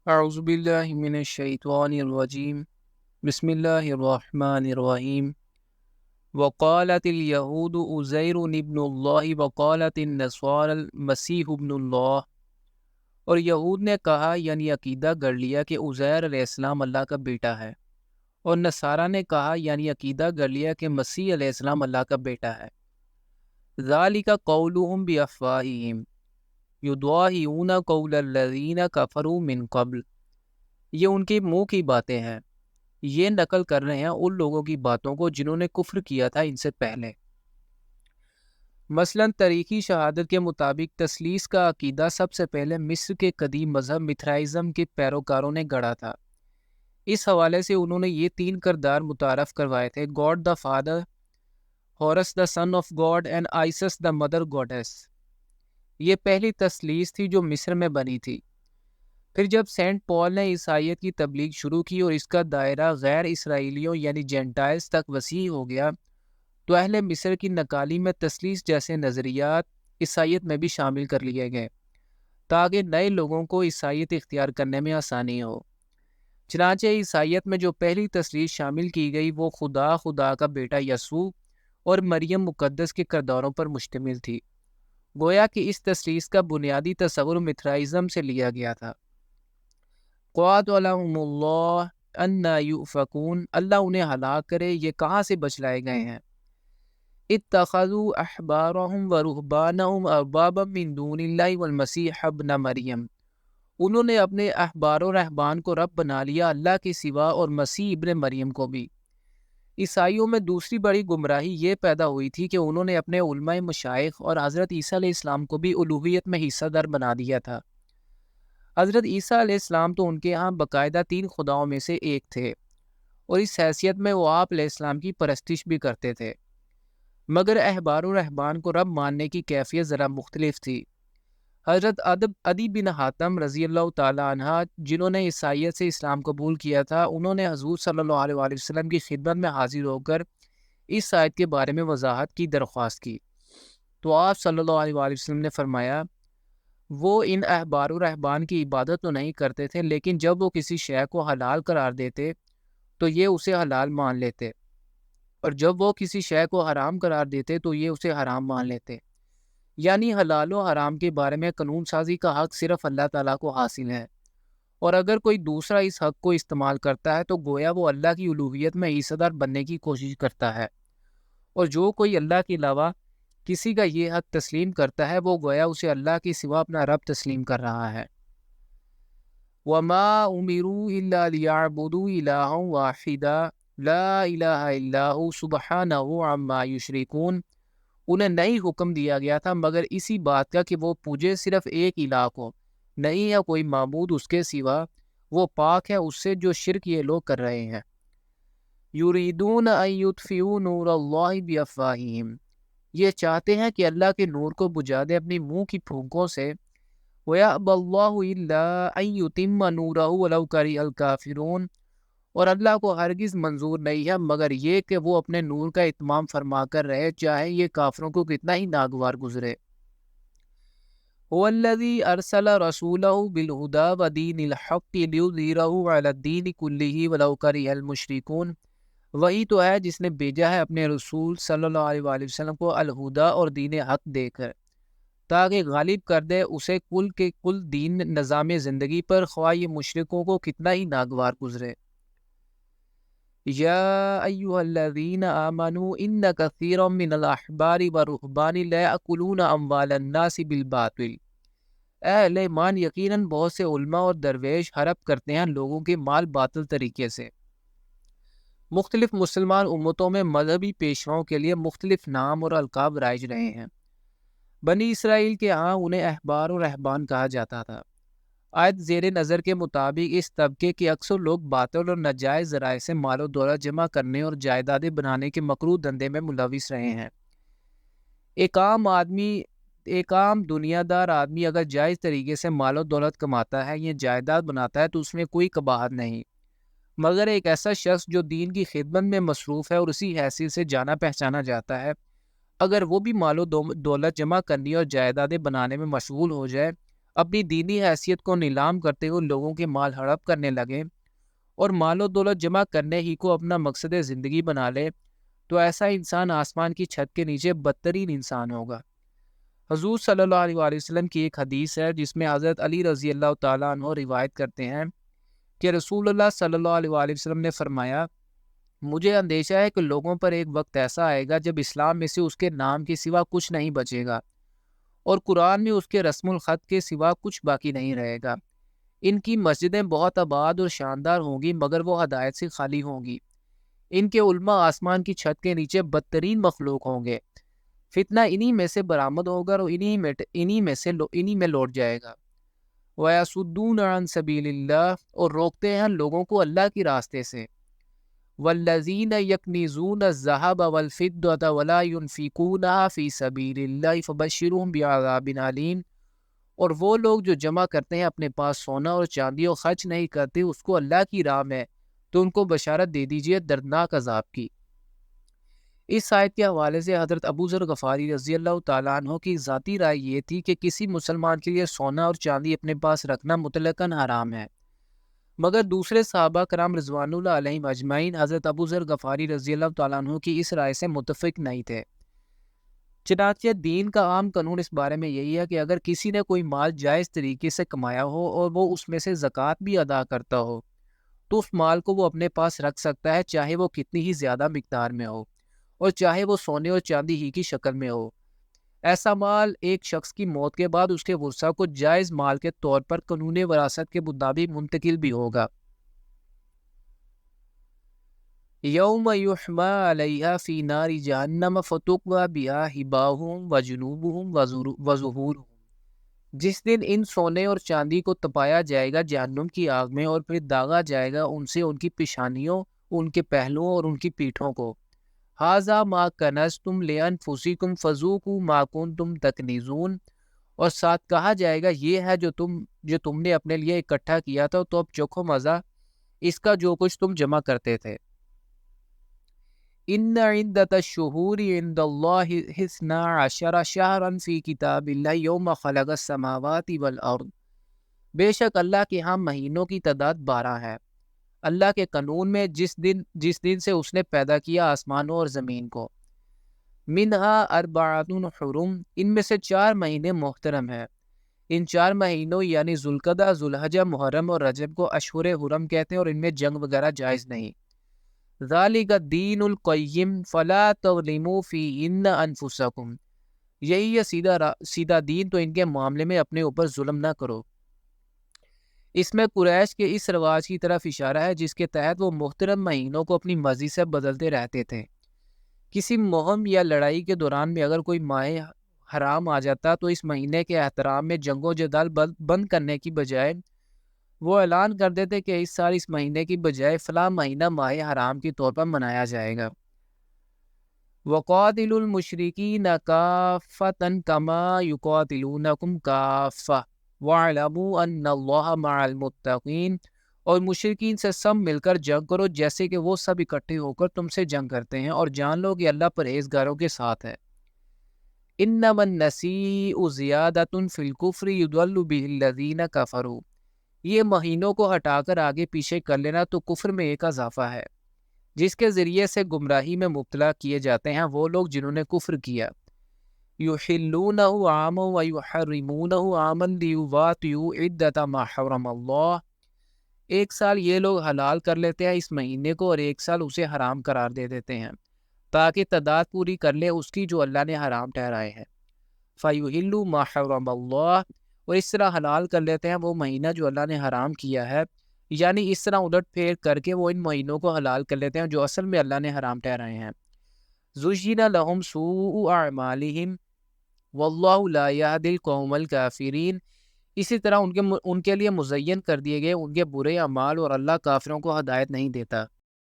اعوذ باللہ من الشیطان الرجیم بسم اللہ الرحمن الرحیم وقالت الیہود عزیر ابن اللہ وقالت النصارى المسیح ابن اللہ، اور یہود نے کہا یعنی عقیدہ گڑھ لیا کہ عزیر علیہ السلام اللہ کا بیٹا ہے، اور نصارہ نے کہا یعنی عقیدہ گڑھ لیا کہ مسیح علیہ السلام اللہ کا بیٹا ہے۔ ذالک قولہم بافواہہم یضاہئون قول الذین کفروا من قبل، یہ ان کے منہ کی باتیں ہیں، یہ نقل کر رہے ہیں ان لوگوں کی باتوں کو جنہوں نے کفر کیا تھا ان سے پہلے۔ مثلا تاریخی شہادت کے مطابق تثلیث کا عقیدہ سب سے پہلے مصر کے قدیم مذہب متھرائزم کے پیروکاروں نے گڑھا تھا۔ اس حوالے سے انہوں نے یہ تین کردار متعارف کروائے تھے: God the father, Horus the son of God and Isis the mother goddess. یہ پہلی تثلیث تھی جو مصر میں بنی تھی۔ پھر جب سینٹ پال نے عیسائیت کی تبلیغ شروع کی اور اس کا دائرہ غیر اسرائیلیوں یعنی جینٹائلز تک وسیع ہو گیا، تو اہل مصر کی نکالی میں تثلیث جیسے نظریات عیسائیت میں بھی شامل کر لیے گئے تاکہ نئے لوگوں کو عیسائیت اختیار کرنے میں آسانی ہو۔ چنانچہ عیسائیت میں جو پہلی تثلیث شامل کی گئی وہ خدا کا بیٹا یسوع اور مریم مقدس کے کرداروں پر مشتمل تھی۔ گویا کہ اس تثلیث کا بنیادی تصور متھرائزم سے لیا گیا تھا۔ قاتلہم اللہ انا یؤفکون، اللہ انہیں ہلاک کرے، یہ کہاں سے بچلائے گئے ہیں۔ اتخذوا احبارہم ورہبانہم اربابا من دون اللہ والمسیح ابن مریم، انہوں نے اپنے احبار و رہبان کو رب بنا لیا اللہ کے سوا اور مسیح ابن مریم کو بھی۔ عیسائیوں میں دوسری بڑی گمراہی یہ پیدا ہوئی تھی کہ انہوں نے اپنے علماء مشائخ اور حضرت عیسیٰ علیہ السلام کو بھی الوہیت میں حصہ دار بنا دیا تھا۔ حضرت عیسیٰ علیہ السلام تو ان کے ہاں باقاعدہ تین خداؤں میں سے ایک تھے، اور اس حیثیت میں وہ آپ علیہ السلام کی پرستش بھی کرتے تھے، مگر احبار و رہبان کو رب ماننے کی کیفیت ذرا مختلف تھی۔ حضرت عدی بن حاتم رضی اللہ تعالی عنہ، جنہوں نے عیسائیت سے اسلام قبول کیا تھا، انہوں نے حضور صلی اللہ علیہ وآلہ وسلم کی خدمت میں حاضر ہو کر اس آیت کے بارے میں وضاحت کی درخواست کی، تو آپ صلی اللہ علیہ وآلہ وسلم نے فرمایا وہ ان احبار و رہبان کی عبادت تو نہیں کرتے تھے، لیکن جب وہ کسی شے کو حلال قرار دیتے تو یہ اسے حلال مان لیتے، اور جب وہ کسی شے کو حرام قرار دیتے تو یہ اسے حرام مان لیتے۔ یعنی حلال و حرام کے بارے میں قانون سازی کا حق صرف اللہ تعالیٰ کو حاصل ہے، اور اگر کوئی دوسرا اس حق کو استعمال کرتا ہے تو گویا وہ اللہ کی الوہیت میں حصہ دار بننے کی کوشش کرتا ہے، اور جو کوئی اللہ کے علاوہ کسی کا یہ حق تسلیم کرتا ہے وہ گویا اسے اللہ کے سوا اپنا رب تسلیم کر رہا ہے۔ وَمَا أُمِرُوا إِلَّا لِيَعْبُدُوا إِلَٰهًا وَاحِدًا لَا إِلَٰهَ إِلَّا هُوَ سُبْحَانَهُ عَمَّا يُشْرِكُونَ، انہیں نہیں حکم دیا گیا تھا مگر اسی بات کا کہ وہ پوجے صرف ایک الہ کو، نہیں ہے کوئی معبود اس کے سوا، وہ پاک ہے اس سے جو شرک یہ لوگ کر رہے ہیں۔ یریدون ان یطفئوا نور اللہ بافواہہم، یہ چاہتے ہیں کہ اللہ کے نور کو بجھا دیں اپنی منہ کی پھونکوں سے۔ وَيَأْبَى اللَّهُ إِلَّا أَن يُتِمَّ نُورَهُ وَلَوْ كَرِهَ الْكَافِرُونَ، اور اللہ کو ہرگز منظور نہیں ہے مگر یہ کہ وہ اپنے نور کا اتمام فرما کر رہے، چاہے یہ کافروں کو کتنا ہی ناگوار گزرے۔ هُوَ الَّذِي أَرْسَلَ رَسُولَهُ بِالْهُدَىٰ وَدِينِ الْحَقِّ لِيُظْهِرَهُ عَلَى الدِّينِ كُلِّهِ وَلَوْ كَرِهَ الْمُشْرِكُونَ، وہی تو ہے جس نے بھیجا ہے اپنے رسول صلی اللہ علیہ وآلہ وسلم کو الہدا اور دین حق دے کر، تاکہ غالب کر دے اسے کل کے کل دین نظام زندگی پر، خواہ یہ مشرکوں کو کتنا ہی ناگوار گزرے۔ یا ایھا الذین آمنوا ان کثیرا من الاحبار والرہبان لا یأکلون اموال الناس بالباطل، اے اہل ایمان، یقیناً بہت سے علماء اور درویش ہڑپ کرتے ہیں لوگوں کے مال باطل طریقے سے۔ مختلف مسلمان امتوں میں مذہبی پیشواؤں کے لیے مختلف نام اور القاب رائج رہے ہیں۔ بنی اسرائیل کے ہاں انہیں احبار و رہبان کہا جاتا تھا۔ آیت زیر نظر کے مطابق اس طبقے کے اکثر لوگ باطل اور ناجائز ذرائع سے مال و دولت جمع کرنے اور جائیدادیں بنانے کے مکروہ دندے میں ملوث رہے ہیں۔ ایک عام دنیا دار آدمی اگر جائز طریقے سے مال و دولت کماتا ہے یا جائیداد بناتا ہے تو اس میں کوئی قباحت نہیں، مگر ایک ایسا شخص جو دین کی خدمت میں مصروف ہے اور اسی حیثیت سے جانا پہچانا جاتا ہے، اگر وہ بھی مال و دولت جمع کرنے اور جائیدادیں بنانے میں مشغول ہو جائے، اپنی دینی حیثیت کو نیلام کرتے ہوئے لوگوں کے مال ہڑپ کرنے لگے اور مال و دولت جمع کرنے ہی کو اپنا مقصد زندگی بنا لے تو ایسا انسان آسمان کی چھت کے نیچے بدترین انسان ہوگا۔ حضور صلی اللہ علیہ وآلہ وسلم کی ایک حدیث ہے جس میں حضرت علی رضی اللہ تعالیٰ عنہ روایت کرتے ہیں کہ رسول اللہ صلی اللہ علیہ وآلہ وسلم نے فرمایا، مجھے اندیشہ ہے کہ لوگوں پر ایک وقت ایسا آئے گا جب اسلام میں سے اس کے نام کے سوا کچھ نہیں بچے گا اور قرآن میں اس کے رسم الخط کے سوا کچھ باقی نہیں رہے گا۔ ان کی مسجدیں بہت آباد اور شاندار ہوں گی مگر وہ ہدایت سے خالی ہوں گی۔ ان کے علماء آسمان کی چھت کے نیچے بدترین مخلوق ہوں گے۔ فتنہ انہی میں سے برآمد ہوگا اور انہی میں لوٹ جائے گا۔ وَيَصُدُّونَ عَن سَبِيلِ اللَّهِ، اور روکتے ہیں لوگوں کو اللہ کی راستے سے۔ وَالَّذِينَ يَكْنِزُونَ الذَّهَبَ وَالْفِضَّةَ وَلَا يُنْفِقُونَهَا فِي سَبِيلِ اللَّهِ فَبَشِّرْهُم بِعَذَابٍ أَلِيمٍ، اور وہ لوگ جو جمع کرتے ہیں اپنے پاس سونا اور چاندی اور خرچ نہیں کرتے اس کو اللہ کی راہ میں، تو ان کو بشارت دے دیجئے دردناک عذاب کی۔ اس آیت کے حوالے سے حضرت ابو ذر غفاری رضی اللہ تعالیٰ عنہ کی ذاتی رائے یہ تھی کہ کسی مسلمان کے لیے سونا اور چاندی اپنے پاس رکھنا مطلقاً حرام ہے، مگر دوسرے صحابہ کرام رضوان اللہ علیہم اجمعین حضرت ابو ذر غفاری رضی اللہ تعالیٰ عنہ کی اس رائے سے متفق نہیں تھے۔ چنانچہ دین کا عام قانون اس بارے میں یہی ہے کہ اگر کسی نے کوئی مال جائز طریقے سے کمایا ہو اور وہ اس میں سے زکوٰۃ بھی ادا کرتا ہو تو اس مال کو وہ اپنے پاس رکھ سکتا ہے، چاہے وہ کتنی ہی زیادہ مقدار میں ہو اور چاہے وہ سونے اور چاندی ہی کی شکل میں ہو۔ ایسا مال ایک شخص کی موت کے بعد اس کے ورثاء کو جائز مال کے طور پر قانون وراثت کے مطابق منتقل بھی ہوگا۔ یوم یحما علیہا فی نار جہنم فتقوی بہا حباہم وجنوبہم وظہورہم، جس دن ان سونے اور چاندی کو تپایا جائے گا جہنم کی آگ میں اور پھر داغا جائے گا ان سے ان کی پیشانیوں، ان کے پہلوؤں اور ان کی پیٹھوں کو۔ ھذا ما کنزتم لانفسکم فذوقوا ما کنتم تکنزون، اور ساتھ کہا جائے گا یہ ہے جو تم نے اپنے لیے اکٹھا کیا تھا، تو اب چکھو مزہ اس کا جو کچھ تم جمع کرتے تھے۔ ان عدۃ الشہور عند اللہ 12 شہرا فی کتاب اللہ یوم خلق السماوات والارض، بے شک اللہ کے ہاں مہینوں کی تعداد 12 ہے اللہ کے قانون میں جس دن سے اس نے پیدا کیا آسمانوں اور زمین کو۔ منہا اربعۃ حرم، ان میں سے 4 مہینے محترم ہیں۔ ان 4 مہینوں یعنی ذوالقعدہ، ذوالحجہ، محرم اور رجب کو اشہر حرم کہتے ہیں اور ان میں جنگ وغیرہ جائز نہیں۔ ذالک الدین القیم فلا تظلموا فیہن انفسکم، یہی ہے سیدھا دین، تو ان کے معاملے میں اپنے اوپر ظلم نہ کرو۔ اس میں قریش کے اس رواج کی طرف اشارہ ہے جس کے تحت وہ محترم مہینوں کو اپنی مرضی سے بدلتے رہتے تھے۔ کسی مہم یا لڑائی کے دوران میں اگر کوئی ماہ حرام آ جاتا تو اس مہینے کے احترام میں جنگ و جدال بند کرنے کی بجائے وہ اعلان کر دیتے کہ اس سال اس مہینے کی بجائے فلاں مہینہ ماہ حرام کے طور پر منایا جائے گا۔ وَقَاتِلُوا الْمُشْرِكِينَ كَافَّةً كَمَا يُقَاتِلُونَكُمْ كَافَّةً وَاعْلَمُوا أَنَّ اللَّهَ مَعَ الْمُتَّقِينَ، اور مشرکین سے سب مل کر جنگ کرو جیسے کہ وہ سب اکٹھے ہو کر تم سے جنگ کرتے ہیں، اور جان لو کہ اللہ پرہیزگاروں کے ساتھ ہے۔ إِنَّمَا النَّسِيءُ زِيَادَةٌ فِي الْكُفْرِ يُضَلُّ بِهِ الَّذِينَ كَفَرُوا، یہ مہینوں کو ہٹا کر آگے پیچھے کر لینا تو کفر میں ایک اضافہ ہے جس کے ذریعے سے گمراہی میں مبتلا کیے جاتے ہیں وہ لوگ جنہوں نے کفر کیا۔ يُحِلُّونَهُ عَامًا وَيُحَرِّمُونَهُ عَامًا لِيُوَاطِئُوا عِدَّةَ مَا حَرَّمَ اللَّهُ، ایک سال یہ لوگ حلال کر لیتے ہیں اس مہینے کو اور ایک سال اسے حرام قرار دے دیتے ہیں تاکہ تعداد پوری کر لے اس کی جو اللہ نے حرام ٹھہرائے ہیں۔ فَيُحِلُّوا مَا حَرَّمَ اللَّهُ، اور اس طرح حلال کر لیتے ہیں وہ مہینہ جو اللہ نے حرام کیا ہے، یعنی اس طرح الٹ پھیر کر کے وہ ان مہینوں کو حلال کر لیتے ہیں جو اصل میں اللہ نے حرام ٹھہرائے ہیں۔ زُيِّنَ لَهُمْ سُوءُ أَعْمَالِهِمْ وَاللَّهُ لَا يَهْدِي الْقَوْمَ الْكَافِرِينَ، اسی طرح ان کے لیے مزین کر دیے گئے ان کے برے اعمال اور اللہ کافروں کو ہدایت نہیں دیتا۔